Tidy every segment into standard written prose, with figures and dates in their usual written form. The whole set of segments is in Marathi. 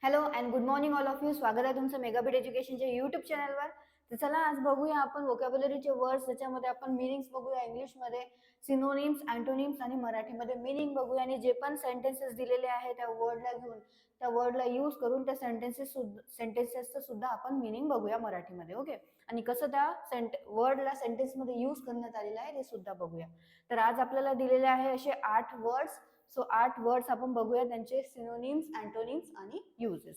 Hello and good morning all of you. स्वागत आहे तुमचं मेगाबिट एज्युकेशनच्या युट्यूब चॅनलवर. तर चला आज बघूया आपण वोकॅब्युलरीचे वर्ड्स, त्याच्यामध्ये आपण मिनिंग्स बघूया. इंग्लिशमध्ये सिनोनिम्स, अँटोनिम्स आणि मराठीमध्ये मिनिंग बघूया. आणि जे पण सेंटेन्सेस दिलेले आहे त्या वर्डला घेऊन, त्या वर्डला यूज करून त्या सेंटेन्सेसचं सुद्धा आपण मिनिंग बघूया मराठीमध्ये. ओके, आणि कसं त्या वर्डला सेंटेन्समध्ये यूज करण्यात आलेलं आहे ते सुद्धा बघूया. तर आज आपल्याला दिलेले आहे असे 8 वर्ड्स. सो 8 वर्ड्स आपण बघूया, त्यांचे सिनोनिम्स, अँटोनिम्स आणि युजेस.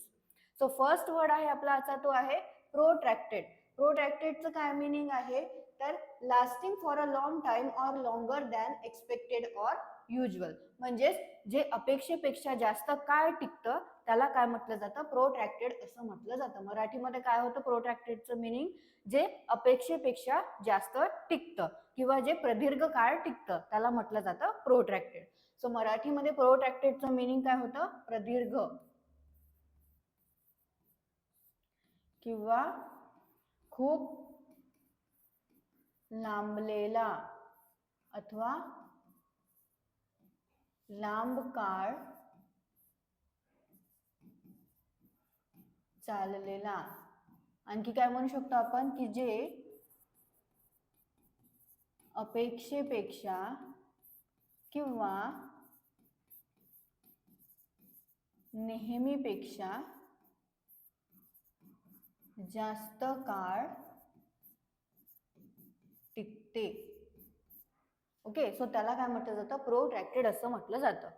सो फर्स्ट वर्ड आहे आपला आजचा, तो आहे प्रोट्रॅक्टेड. प्रोट्रॅक्टेडचं काय मिनिंग आहे तर lasting for a long time or longer than expected or usual. म्हणजेच जे अपेक्षेपेक्षा जास्त काळ टिकतं त्याला काय म्हटलं जातं, प्रोट्रॅक्टेड असं म्हटलं जातं. मराठीमध्ये काय होतं प्रोट्रॅक्टेडचं मिनिंग, जे अपेक्षेपेक्षा जास्त टिकतं किंवा जे प्रदीर्घ काळ टिकतं त्याला म्हटलं जातं प्रोट्रॅक्टेड. सो मराठीमध्ये प्रोट्रॅक्टेडचं मिनिंग काय होतं, प्रदीर्घ किंवा खूप लांबलेला अथवा लांब काळ चाललेला. आणखी काय म्हणू शकतो आपण की जे अपेक्षेपेक्षा किंवा नेहमीपेक्षा जास्त काळ टिकते. ओके, सो त्याला काय म्हटलं जातं, प्रोट्रॅक्टेड असं म्हटलं जातं.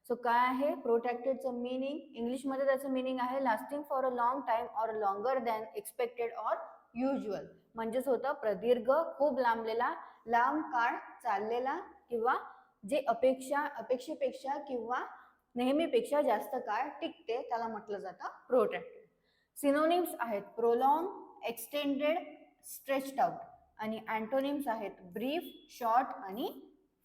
सो काय आहे प्रोट्रॅक्टेडचं मिनिंग, इंग्लिशमध्ये त्याचं मिनिंग आहे lasting for a long time or longer than expected or usual. म्हणजेच होतं प्रदीर्घ, खूप लांबलेला, लांब काळ चाललेला किंवा जे अपेक्षेपेक्षा किंवा नेहमीपेक्षा जास्त काळ टिकते त्याला म्हटलं जातं प्रोट्रॅक्टेड. सिनोनिम्स आहेत प्रोलॉंग, एक्सटेंडेड, स्ट्रेच्ड आउट. आणि अँटोनिम्स आहेत ब्रीफ, शॉर्ट आणि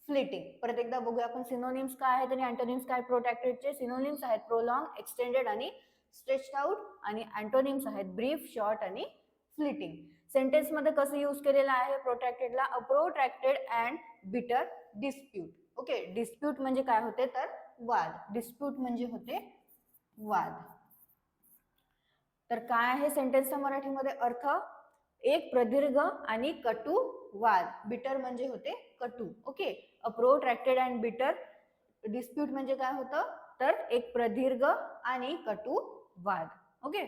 फ्लिटिंग. परत एकदा बघूया आपण सिनोनिम्स काय आहेत आणि अँटोनिम्स काय प्रोट्रॅक्टेडचे. सिनोनिम्स आहेत प्रोलॉंग, एक्सटेंडेड आणि स्ट्रेच्ड आउट. आणि अँटोनिम्स आहेत ब्रीफ, शॉर्ट आणि फ्लिटिंग. सेंटेन्स मध्ये कसं यूज केलेलं आहे प्रोट्रॅक्टेडला, अ protracted and bitter dispute. Okay, dispute म्हणजे काय होते तर वाद, डिस्प्यूट म्हणजे होते वाद. तर काय आहे सेंटेन्सचा मराठीमध्ये अर्थ, एक प्रदीर्घ आणि कटू वाद. बिटर म्हणजे होते कटू. Okay, a protracted and bitter dispute म्हणजे काय होतं तर एक प्रदीर्घ आणि कटू वाद. ओके,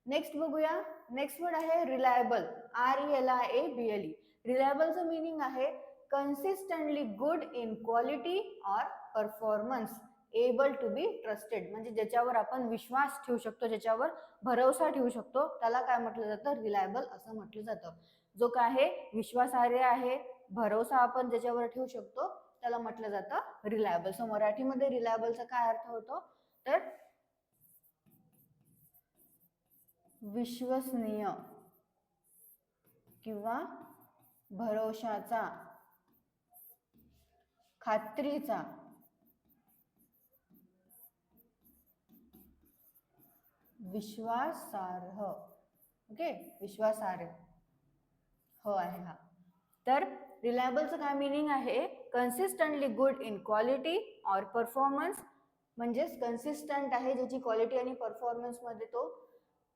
नेक्स्ट बघूया. नेक्स्ट वर्ड आहे रिलायबल, RELIABLE. रिलायबलचं मिनिंग आहे consistently good in quality or performance, able to be trusted. म्हणजे ज्याच्यावर आपण विश्वास ठेवू शकतो, ज्याच्यावर भरोसा ठेवू शकतो त्याला काय म्हटलं जातं, रिलायबल असं म्हटलं जातं. जो काय आहे विश्वासार्ह आहे, भरोसा आपण ज्याच्यावर ठेवू शकतो त्याला म्हटलं जातं रिलायबल. सो मराठीमध्ये रिलायबलचा काय अर्थ होतो तर विश्वसनीय किंवा भरोशाचा, खात्रीचा, विश्वासार्ह. ओके, विश्वासार्ह हो आहे हा. तर रिलायबलचं काय मिनिंग आहे, consistently good in quality or performance. म्हणजेच कन्सिस्टंट आहे ज्याची क्वालिटी आणि परफॉर्मन्स मध्ये तो,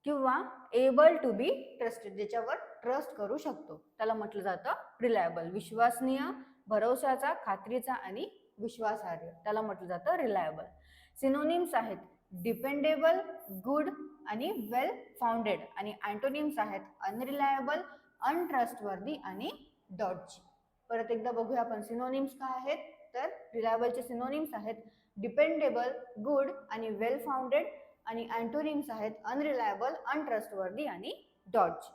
किंवा एबल टू बी ट्रस्टेड, ज्याच्यावर ट्रस्ट करू शकतो त्याला म्हटलं जातं रिलायबल. विश्वसनीय, भरोशाचा, खात्रीचा आणि विश्वासार्ह त्याला म्हटलं जातं रिलायबल. सिनोनिम्स आहेत डिपेंडेबल, गुड आणि वेल फाउंडेड. आणि अँटोनिम्स आहेत अनरिलायबल, अनट्रस्टवर्दी आणि डॉडजी. परत एकदा बघूया आपण सिनोनिम्स काय आहेत तर रिलायबलचे सिनोनिम्स आहेत डिपेंडेबल, गुड आणि वेल फाउंडेड. आणि अँटोनिम्स आहेत अनरिलायबल, अनट्रस्टवर्दी आणि डॉडजी.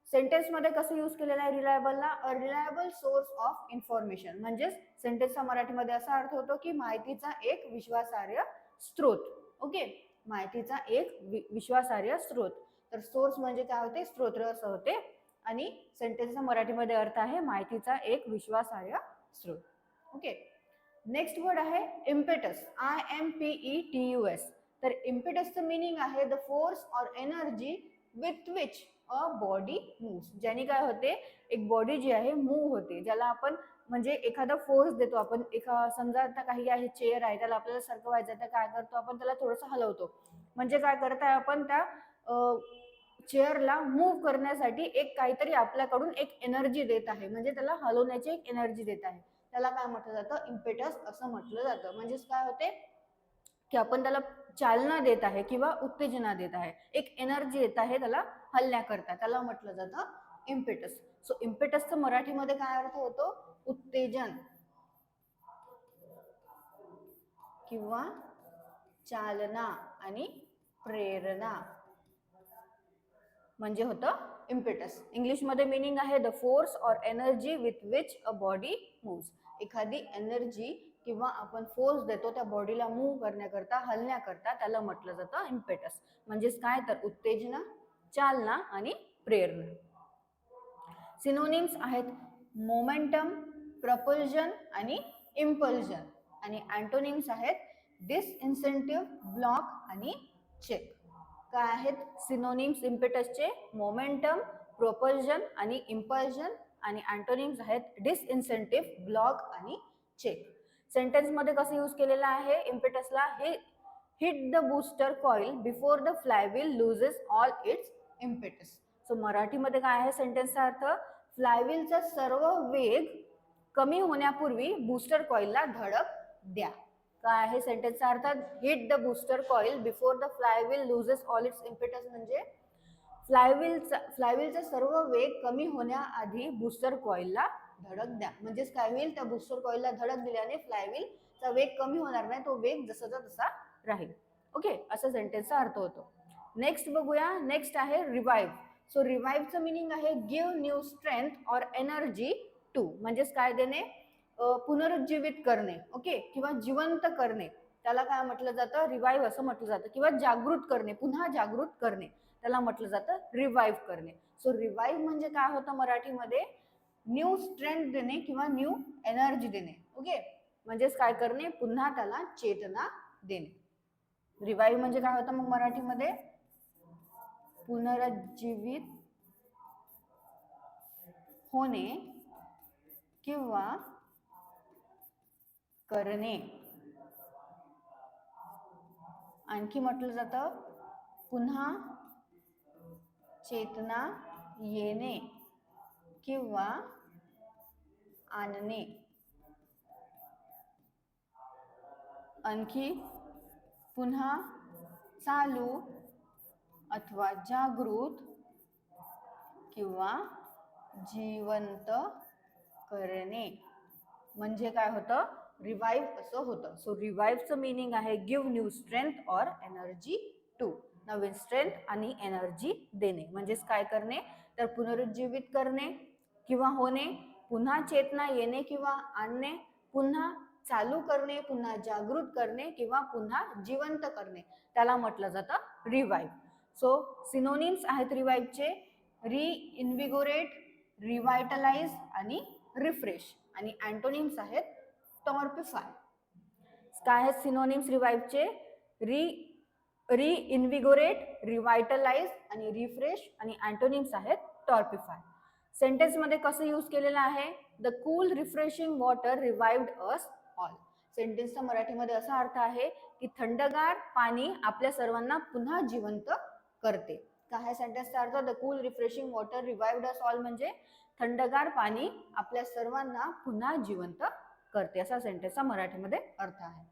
सेंटेन्स मध्ये कसं यूज केलेलं आहे रिलायबलला, a reliable source of information. म्हणजेच सेंटेन्सचा मराठीमध्ये असा अर्थ होतो की माहितीचा एक विश्वासार्ह स्रोत. ओके, माहितीचा एक विश्वासार्ह स्रोत. तर सोर्स म्हणजे काय होते, स्रोत असं होते. आणि सेंटेन्सचा मराठीमध्ये अर्थ आहे माहितीचा एक विश्वासार्ह स्रोत. ओके, नेक्स्ट वर्ड आहे इम्पेटस, IMPETUS. तर इम्पेटसचं मिनिंग आहे the force or energy with which a body moves. ज्याने काय होते, एक बॉडी जी आहे मूव्ह होते, ज्याला आपण म्हणजे एखादा फोर्स देतो आपण, समजा आता काही आहे, चेअर आहे, त्याला आपल्याला सरकवायचं आहे, तर काय करतो आपण, त्याला थोडंसं हलवतो. म्हणजे काय करताय आपण, त्या चेअरला मूव्ह करण्यासाठी एक काहीतरी आपल्याकडून एक एनर्जी देत आहे, म्हणजे त्याला हलवण्याची एक एनर्जी देत आहे. त्याला काय म्हटलं जातं, इम्पेटस असं म्हटलं जातं. म्हणजेच काय होते की आपण त्याला चालना देत आहे किंवा उत्तेजना देत आहे, एक एनर्जी येत आहे त्याला हलण्याकरता, त्याला म्हटलं जातं इम्पेटस. सो इम्पेटसचा मराठीमध्ये काय अर्थ होतो, उत्तेजन किंवा चालना आणि प्रेरणा म्हणजे होतं इम्पेटस. इंग्लिशमध्ये मीनिंग आहे the force or energy with which a body moves. एखादी एनर्जी किंवा आपण फोर्स देतो त्या बॉडीला मूव्ह करण्याकरता, हलण्याकरता, त्याला म्हटलं जातं इम्पेटस. म्हणजेच काय तर उत्तेजना, चालना आणि प्रेरणा. सिनोनिम्स आहेत मोमेंटम, प्रपल्जन आणि इम्पल्जन. आणि अँटोनिम्स आहेत डिसइन्सेंटिव्ह, ब्लॉक आणि चेक. काय आहेत सिनोनिम्स इम्पेटसचे, मोमेंटम, प्रोपल्जन आणि इम्पल्जन. आणि अँटोनिम्स आहेत डिसइन्सेंटिव्ह, ब्लॉक आणि चेक. सेंटेन्स मध्ये कसं यूज केलेलं आहे इम्पेटसला, हे hit the booster coil before the flywheel loses all it's impetus. So मराठीमध्ये काय आहे सेंटेन्सचा अर्थ, फ्लायव्हीलचा सर्व वेग कमी होण्यापूर्वी बूस्टर कॉइलला धडक द्या. काय आहे सेंटेन्सचा अर्थ, hit the booster coil before the flywheel loses all it's impetus. म्हणजे फ्लायव्हीलचा सर्व वेग कमी होण्याआधी बूस्टर कॉइलला धडक द्या. म्हणजेच काय होईल, त्या बूस्टर कॉइलला धडक दिल्याने फ्लायव्हीलचा वेग कमी होणार नाही, तो वेग जसाचा तसा राहील. ओके, असा सेंटेन्सचा अर्थ होतो. नेक्स्ट बघूया, नेक्स्ट आहे रिवाइव्ह. सो रिवाइव्हचं मिनिंग आहे give new strength or energy to. म्हणजेच काय देणे, पुनरुज्जीवित करणे, ओके, किंवा जिवंत करणे, त्याला काय म्हटलं जातं, रिवाइव्ह असं म्हटलं जातं. किंवा जागृत करणे, पुन्हा जागृत करणे, त्याला म्हटलं जातं रिवाइव्ह करणे. सो रिवाइव्ह म्हणजे काय होतं मराठीमध्ये, न्यू स्ट्रेंथ देणे किंवा न्यू एनर्जी देणे. ओके, म्हणजेच काय करणे, पुन्हा त्याला चेतना देणे. रिवाइव्ह म्हणजे काय होतं मग मराठीमध्ये, पुनरुज्जीवित होणे किंवा करणे. आणखी म्हटलं जातं पुन्हा चेतना येणे किंवा आणणे. आणखी पुन्हा चालू अथवा जागृत किंवा जिवंत करणे म्हणजे काय होतं, रिवाइव्ह असं होतं. सो रिवाइव्हचं मिनिंग आहे give new strength or energy to, नवीन स्ट्रेंथ आणि एनर्जी देणे. म्हणजेच काय करणे, तर पुनरुज्जीवित करणे किंवा होणे, पुन्हा चेतना येणे किंवा आणणे, पुन्हा चालू करणे, पुन्हा जागृत करणे किंवा पुन्हा जिवंत करणे, त्याला म्हटलं जातं रिवाइव्ह. सो सिनोनिम्स आहेत रिवाइव्हचे, रिइन्व्हिगोरेट, रिवायटलाइज आणि रिफ्रेश. आणि अँटोनिम्स आहेत टॉर्पिफाय. काय आहेत सिनोनिम्स रिवाइव्हचे, रिइन्व्हिगोरेट, रिवायटलाइज आणि रिफ्रेश. आणि अँटोनिम्स आहेत टॉर्पिफाय. सेंटेन्स मध्ये कसं यूज केलेलं आहे, the cool refreshing water revived us all. सेंटेन्सचा मराठीमध्ये असा अर्थ आहे की थंडगार पाणी आपल्या सर्वांना पुन्हा जिवंत करते. काय सेंटेन्सचा अर्थ, the cool refreshing water revived us all म्हणजे थंडगार पाणी आपल्या सर्वांना पुन्हा जिवंत करते, असा सेंटेन्सचा मराठीमध्ये अर्थ आहे.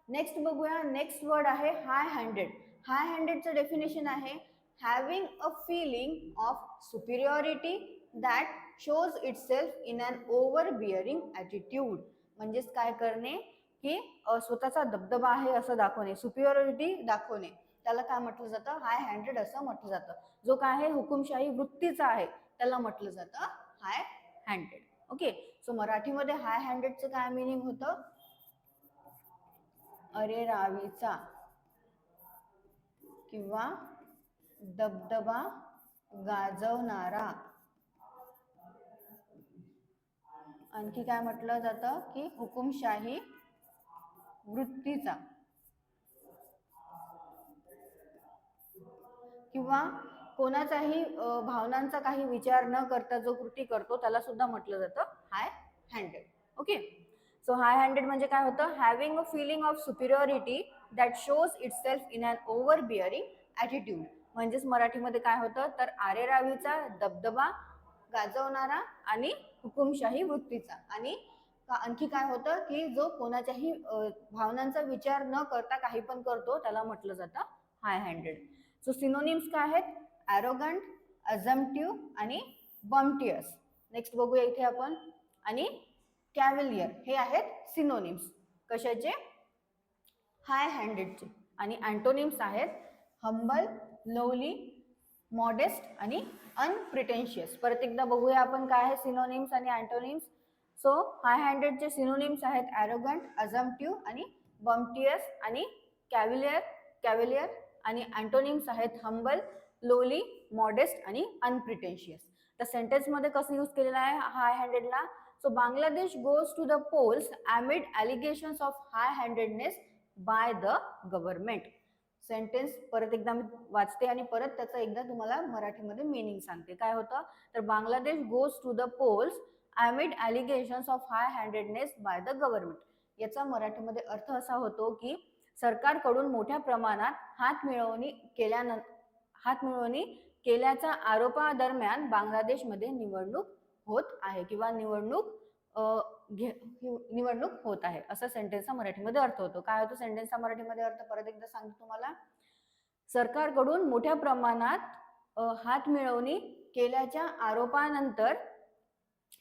नेक्स्ट बघूया, नेक्स्ट वर्ड आहे हाय हँडेड. हाय हँडेडचं डेफिनेशन आहे having a feeling of superiority that shows itself in an over bearing attitude. म्हणजेच काय करणे की स्वतःचा दबदबा आहे असं दाखवणे, सुपिरियॉरिटी दाखवणे, त्याला काय म्हटलं जातं, हाय हँडेड असं म्हटलं जातं. जो काय आहे हुकुमशाही वृत्तीचा आहे त्याला म्हटलं जातं हाय हँडेड. ओके, सो मराठीमध्ये हाय हँडेडचं काय मिनिंग होतं, अरे रावीचा किंवा दबदबा गाजवणारा. आणखी काय म्हटलं जातं की हुकुमशाही वृत्तीचा किंवा कोणाचाही भावनांचा काही विचार न करता जो कृती करतो त्याला सुद्धा म्हटलं जातं high handed. Okay, so high handed म्हणजे काय होतं, having a feeling of superiority that shows itself in an over bearing attitude. म्हणजेच मराठीमध्ये काय होतं तर आरेरावीचा दबदबा गाजवणारा आणि हुकुमशाही वृत्तीचा. आणि आणखी काय होतं की जो कोणाच्याही भावनांचा विचार न करता काही पण करतो त्याला म्हटलं जातं हाय हँडेड. सो सिनोनिम्स काय आहेत, ॲरोगंट, अझम्प्टिव्ह आणि बम्प्टियस. नेक्स्ट बघूया इथे आपण. आणि कॅव्हलियर हे आहेत सिनोनिम्स कशाचे, हाय हँडेडचे. आणि अँटोनिम्स आहेत हंबल, लोवली, मॉडेस्ट आणि अनप्रिटेन्शियस. परत एकदा बघूया आपण काय आहे सिनोनिम्स आणि अँटोनिम्स. सो हाय हँडेडचे सिनोनिम्स आहेत ॲरोगंट, अझम्प्टिव्ह आणि बम्प्टियस आणि कॅव्हलियर. आणि अँटोनिम्स आहेत हंबल, लोली, मॉडेस्ट आणि अनप्रिटेन्शियस. तर सेंटेन्समध्ये कसं यूज केलेलं आहे हाय हँडेडला. So Bangladesh goes to the polls amid allegations of high handedness by the government. Sentence परत एकदा मी वाचते आणि परत त्याचं एकदा तुम्हाला मराठीमध्ये मीनिंग सांगते. काय होतं तर Bangladesh goes to the polls amid allegations of high handedness by the government. याचा मराठीमध्ये अर्थ असा होतो की सरकारकडून मोठ्या प्रमाणात हातमिळवणी केल्याच्या आरोपादरम्यान बांगलादेशमध्ये निवडणूक होत आहे किंवा निवडणूक होत आहे, असा सेंटेन्सचा मराठीमध्ये अर्थ होतो. काय होतो सेंटेन्सचा मराठीमध्ये अर्थ परत एकदा सांगतो तुम्हाला. सरकारकडून मोठ्या प्रमाणात हातमिळवणी केल्याच्या आरोपानंतर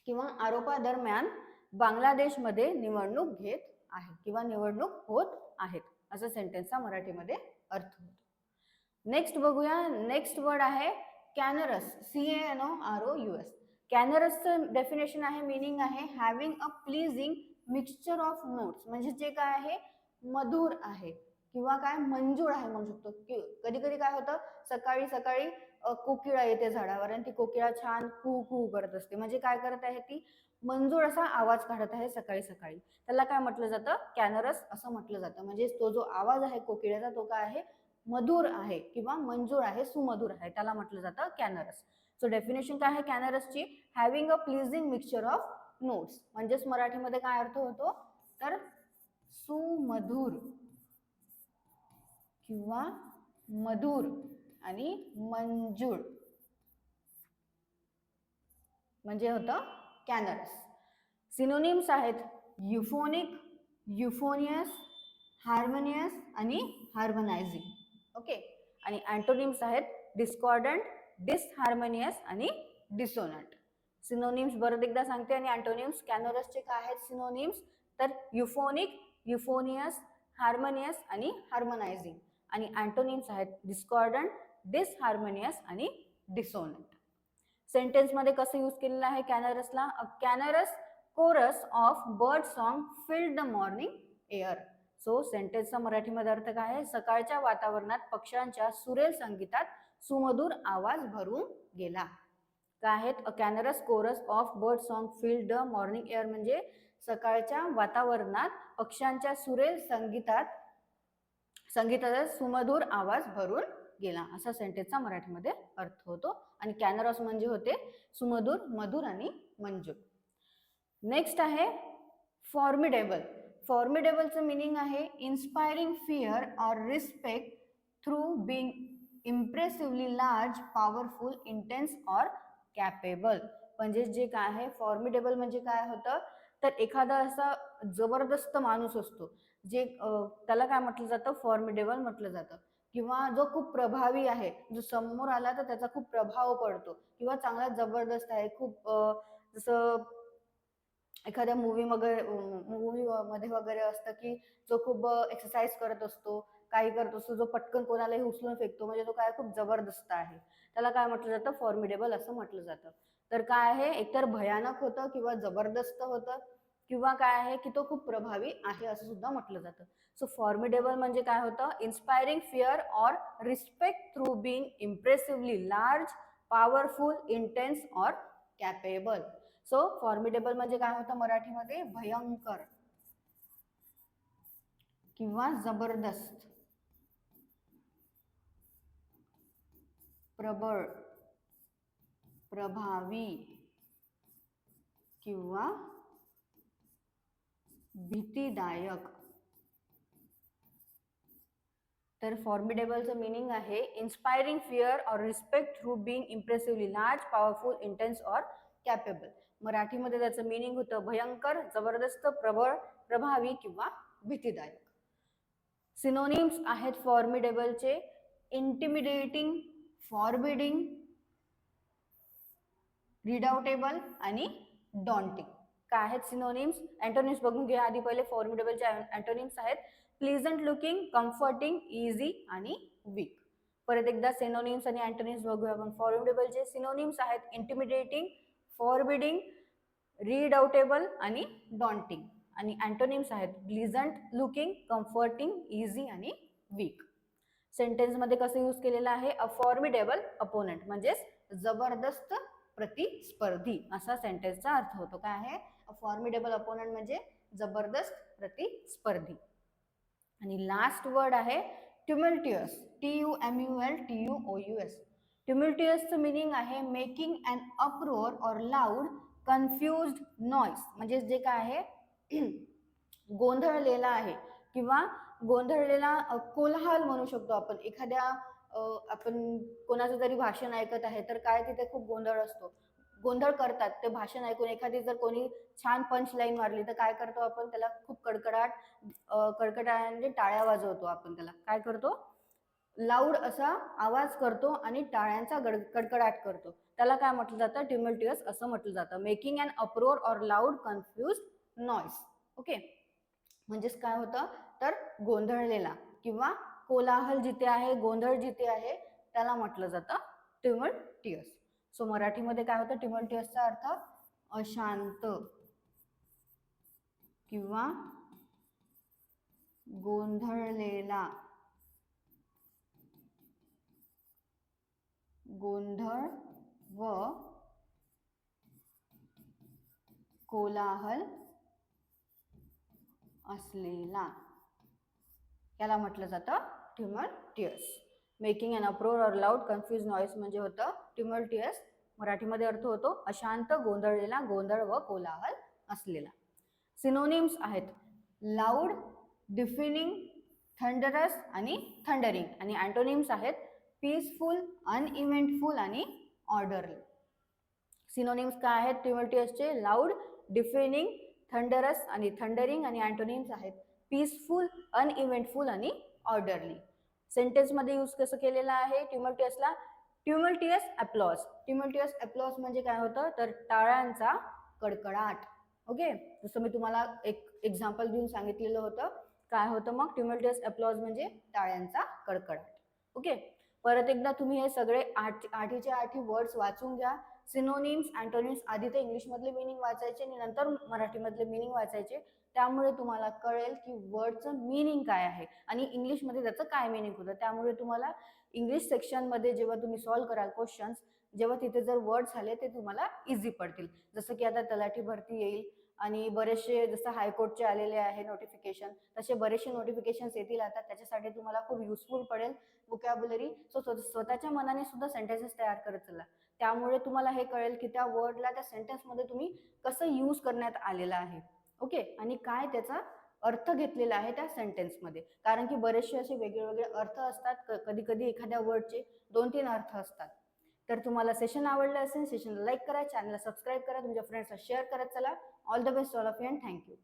किंवा आरोपादरम्यान बांगलादेशमध्ये निवडणूक घेत आहे किंवा निवडणूक होत आहेत, असं सेंटेन्सचा मराठीमध्ये अर्थ होतो. नेक्स्ट बघूया. नेक्स्ट वर्ड आहे कॅनरस, CANOROUS. कॅनरसचं डेफिनेशन आहे, मीनिंग आहे having a pleasing mixture of notes. म्हणजे जे काय आहे मधुर आहे किंवा काय मंजूळ आहे म्हणू शकतो. कधी कधी काय होतं सकाळी सकाळी कोकिळा येते झाडावर आणि ती कोकिळा छान कू कू करत असते. म्हणजे काय करत आहे ती मंजूळ असा आवाज काढत आहे सकाळी सकाळी. त्याला काय म्हटलं जातं कॅनरस असं म्हटलं जातं. म्हणजे तो जो आवाज आहे कोकिळेचा तो काय आहे मधुर आहे किंवा मंजूळ आहे, सुमधुर आहे, त्याला म्हटलं जातं कॅनरस. सो डेफिनेशन काय आहे कॅनरसची, having a pleasing mixture of notes. म्हणजेच मराठीमध्ये काय अर्थ होतो तर सुमधुर किंवा मधुर आणि मंजूळ म्हणजे होतं कॅनरस. सिनोनिम्स आहेत युफोनिक, युफोनियस, हार्मोनियस आणि हार्मोनायझिंग. ओके, आणि अँटोनिम्स आहेत डिस्कॉर्डंट, डिसहार्मोनियस आणि डिसोनंट. सिनोनिम्स परत एकदा सांगते आणि अँटोनिम्स कॅनरसचे काय आहेत सिनोनिम्स तर युफोनिक, युफोनियस, हार्मोनियस आणि हार्मोनायझिंग. आणि अँटोनिम्स आहेत डिस्कॉर्डंट, डिसहार्मोनियस आणि डिसोनंट. सेंटेन्समध्ये कसं यूज केलेलं आहे कॅनरसला, a canorous chorus of bird song filled the morning air. So सेंटेन्सचा मराठीमध्ये अर्थ काय आहे, सकाळच्या वातावरणात पक्ष्यांच्या सुरेल संगीतात सुमधुर आवाज भरून गेला. काय आहेत, a canorous chorus of bird song filled the morning air म्हणजे सकाळच्या वातावरणात पक्ष्यांच्या सुरेल संगीताचा सुमधुर आवाज भरून गेला, असा सेंटेन्सचा मराठीमध्ये अर्थ होतो. आणि कॅनरस म्हणजे होते सुमधुर, मधुर आणि मंजूळ. नेक्स्ट आहे फॉर्मिडेबल. फॉर्मिडेबलचं मिनिंग आहे inspiring fear or respect through being impressively large, powerful, intense or capable. म्हणजे जे काय आहे फॉर्मिडेबल म्हणजे काय होतं तर एखादा असा जबरदस्त माणूस असतो जे त्याला काय म्हटलं जातं फॉर्मिडेबल म्हटलं जातं. किंवा जो खूप प्रभावी आहे, जो समोर आला तर त्याचा खूप प्रभाव पडतो किंवा चांगला जबरदस्त आहे खूप, जसं एखाद्या मूवी मध्ये वगैरे असतं की जो खूप एक्सरसाइज करत असतो, काही करत असतो, जो पटकन कोणालाही उचलून फेकतो, म्हणजे तो काय खूप जबरदस्त आहे, त्याला काय म्हटलं जातं फॉर्मिडेबल असं म्हटलं जातं. तर काय आहे एकतर भयानक होतं किंवा जबरदस्त होतं किंवा काय आहे की तो खूप प्रभावी आहे असं सुद्धा म्हटलं जातं. सो फॉर्मिडेबल म्हणजे काय होतं inspiring fear or respect through being impressively large, powerful, intense or capable. So formidable म्हणजे काय होतं मराठीमध्ये भयंकर किंवा जबरदस्त, प्रबळ, प्रभावी किंवा भीतीदायक. तर फॉर्मिडेबलचं मीनिंग आहे inspiring fear or respect through being impressively large, powerful, intense or capable. मराठीमध्ये त्याचं मीनिंग होतं भयंकर, जबरदस्त, प्रबळ, प्रभावी किंवा भीतीदायक. सिनोनिम्स आहेत फॉर्मिडेबलचे इंटिमिडेटिंग, फॉरबिडिंग, रिडाउटेबल आणि डॉन्टिंग. काय आहेत सिनोनिम्स? अँटोनिम्स बघून घ्या आधी पहिले. फॉर्मिडेबलचे अँटोनिम्स आहेत प्लीजंट लुकिंग, कम्फर्टिंग, इझी आणि वीक. परत एकदा सिनोनिम्स आणि अँटोनिम्स बघूया आपण. फॉर्मिडेबलचे सिनोनिम्स आहेत इंटिमिडेटिंग, फॉरबिडिंग, रिडाउटेबल आणि डॉन्टिंग. आणि अँटोनिम्स आहेत प्लीजंट लुकिंग, कम्फर्टिंग, इझी आणि वीक. सेंटेन्स मध्ये कसं यूज केलेलं आहे? अ फॉर्मिडेबल अपोनंट म्हणजेच जबरदस्त प्रतिस्पर्धी असा सेंटेन्सचा अर्थ होतो. काय आहे? अ फॉर्मिडेबल अपोनंट म्हणजे जबरदस्त प्रतिस्पर्धी. आणि लास्ट वर्ड आहे ट्युमल्टियस, TUMULTUOUS. ट्युमल्टियसचं मिनिंग आहे making an uproar or loud confused noise. म्हणजे जे काय आहे गोंधळलेला आहे किंवा गोंधळलेला कोलाहल म्हणू शकतो आपण. एखाद्या आपण कोणाचं तरी भाषण ऐकत आहे तर काय तिथे खूप गोंधळ असतो, गोंधळ करतात ते भाषण ऐकून. एखादी जर कोणी छान पंच लाईन मारली तर काय करतो आपण? त्याला खूप कडकडाटाने टाळ्या वाजवतो आपण. त्याला काय करतो? लाऊड असा आवाज करतो आणि टाळ्यांचा कडकडाट करतो. त्याला काय म्हटलं जातं? ट्युमल्टियस असं म्हटलं जातं. Making an uproar or loud confused noise. Okay, म्हणजेच काय होतं तर गोंधळलेला किंवा कोलाहल जिथे आहे, गोंधळ जिथे आहे त्याला म्हटलं जातं ट्युमल्टियस. सो मराठीमध्ये काय होतं ट्युमल्टियसचा अर्थ? अशांत किंवा गोंधळलेला, गोंधळ व कोलाहल असलेला, याला म्हटलं जातं tumultuous. Making an uproar or loud confuse noise म्हणजे होतं ट्युमल्टियस. मराठीमध्ये अर्थ होतो अशांत, गोंधळलेला, गोंधळ व कोलाहल असलेला. सिनोनिम्स आहेत लाऊड, डिफिनिंग, थंडरस आणि थंडरिंग. आणि अँटोनिम्स आहेत पीसफुल, अनइव्हेंटफुल आणि ऑर्डरली. सिनोनिम्स काय आहेत ट्युमल्टियसचे? लाऊड, डिफिनिंग, थंडरस आणि थंडरिंग. आणि अँटोनिम्स आहेत पीसफुल, अनइव्हेंटफुल आणि ऑर्डरली. सेंटेन्स मध्ये यूज कसं केलेलं आहे ट्युमल्टियसला? ट्युमल्टियस अप्लॉज. ट्युमल्टियस अप्लॉज म्हणजे काय होतं तर टाळ्यांचा कडकडाट. ओके, जसं मी तुम्हाला एक एक्झाम्पल देऊन सांगितलेलं होतं. काय होतं मग ट्युमल्टियस अप्लॉज म्हणजे टाळ्यांचा कडकडाट. ओके, परत एकदा तुम्ही हे सगळे आठीचे आठी वर्ड्स वाचून घ्या. सिनोनिम्स, अँटोनिम्स आधी ते इंग्लिशमधले मिनिंग वाचायचे आणि नंतर मराठीमधले मिनिंग वाचायचे. त्यामुळे तुम्हाला कळेल की वर्डचं मिनिंग काय आहे आणि इंग्लिशमध्ये त्याचं काय मिनिंग होतं. त्यामुळे तुम्हाला इंग्लिश सेक्शनमध्ये जेव्हा तुम्ही सॉल्व्ह कराल क्वेश्चन्स, जेव्हा तिथे जर वर्ड्स आले ते तुम्हाला इझी पडतील. जसं की आता तलाठी भरती येईल आणि बरेचसे जसं हायकोर्टचे आलेले आहे नोटिफिकेशन, तसे बरेचसे नोटिफिकेशन्स येतील आता. त्याच्यासाठी तुम्हाला खूप युजफुल पडेल वोकॅब्युलरी. सो स्वतःच्या मनाने सुद्धा सेंटेन्सेस तयार करत चला. त्यामुळे तुम्हाला हे कळेल की त्या वर्डला त्या सेंटेन्समध्ये तुम्ही कसं यूज करण्यात आलेलं आहे. ओके, आणि काय त्याचा अर्थ घेतलेला आहे त्या सेंटेन्समध्ये. कारण की बरेचसे असे वेगळे अर्थ असतात. कधी कधी एखाद्या वर्डचे 2-3 अर्थ असतात. तर तुम्हाला सेशन आवडलं असेल, सेशनला लाईक करा, चॅनलला सबस्क्राईब करा, तुमच्या फ्रेंड्सला शेअर करत चला. All the best all of you and thank you.